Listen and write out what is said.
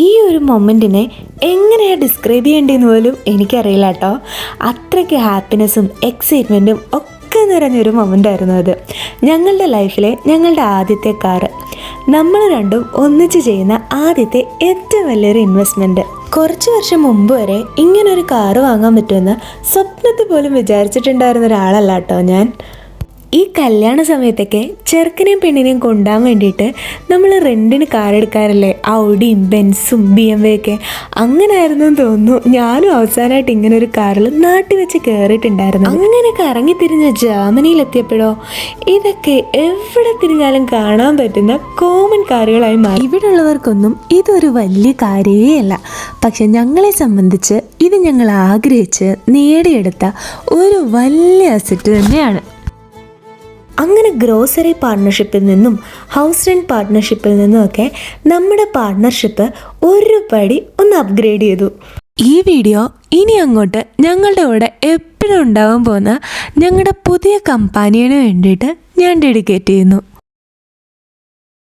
ഈ ഒരു മൊമെൻറ്റിനെ എങ്ങനെയാണ് ഡിസ്ക്രൈബ് ചെയ്യേണ്ടതെന്ന് പോലും എനിക്കറിയില്ല കേട്ടോ. അത്രയ്ക്ക് ഹാപ്പിനെസ്സും എക്സൈറ്റ്മെൻറ്റും ഒക്കെ നിറഞ്ഞൊരു മൊമെൻ്റായിരുന്നു അത്. ഞങ്ങളുടെ ലൈഫിലെ ഞങ്ങളുടെ ആദ്യത്തെ കാറ്, നമ്മൾ രണ്ടും ഒന്നിച്ച് ചെയ്യുന്ന ആദ്യത്തെ ഏറ്റവും വലിയൊരു ഇൻവെസ്റ്റ്മെൻറ്റ്. കുറച്ച് വർഷം മുമ്പ് വരെ ഇങ്ങനൊരു കാറ് വാങ്ങാൻ പറ്റുമെന്ന് സ്വപ്നത്തിൽ പോലും വിചാരിച്ചിട്ടുണ്ടായിരുന്ന ഒരാളല്ല കേട്ടോ ഞാൻ. ഈ കല്യാണ സമയത്തൊക്കെ ചെറുക്കനെയും പെണ്ണിനെയും കൊണ്ടുപോകാൻ വേണ്ടിയിട്ട് നമ്മൾ റെൻറ്റിന് കാർ എടുക്കാറില്ലേ, ഔഡിയും ബെൻസും BMW ഒക്കെ. അങ്ങനെ ആയിരുന്നു എന്ന് തോന്നുന്നു ഞാനും അവസാനമായിട്ട് ഇങ്ങനെ ഒരു കാറിൽ നാട്ടിൽ വെച്ച് കയറിയിട്ടുണ്ടായിരുന്നു. അങ്ങനെ കറങ്ങി തിരിഞ്ഞ ജർമ്മനിയിലെത്തിയപ്പോഴോ ഇതൊക്കെ എവിടെ തിരിഞ്ഞാലും കാണാൻ പറ്റുന്ന കോമൺ കാറുകളായി മാറി. ഇവിടെ ഉള്ളവർക്കൊന്നും ഇതൊരു വലിയ കാര്യമേ അല്ല, പക്ഷെ ഞങ്ങളെ സംബന്ധിച്ച് ഇത് ഞങ്ങൾ ആഗ്രഹിച്ച് നേടിയെടുത്ത ഒരു വലിയ അസറ്റ് തന്നെയാണ്. അങ്ങനെ ഗ്രോസറി പാർട്ട്ണർഷിപ്പിൽ നിന്നും ഹൗസ് റെൻറ്റ് പാർട്ട്ണർഷിപ്പിൽ നിന്നുമൊക്കെ നമ്മുടെ പാർട്ട്ണർഷിപ്പ് ഒരു പടി ഒന്ന് അപ്ഗ്രേഡ് ചെയ്തു. ഈ വീഡിയോ ഇനി അങ്ങോട്ട് ഞങ്ങളുടെ കൂടെ എപ്പോഴും ഉണ്ടാവാൻ പോകുന്ന ഞങ്ങളുടെ പുതിയ കമ്പാനിയന് വേണ്ടിയിട്ട് ഞാൻ ഡെഡിക്കേറ്റ് ചെയ്യുന്നു.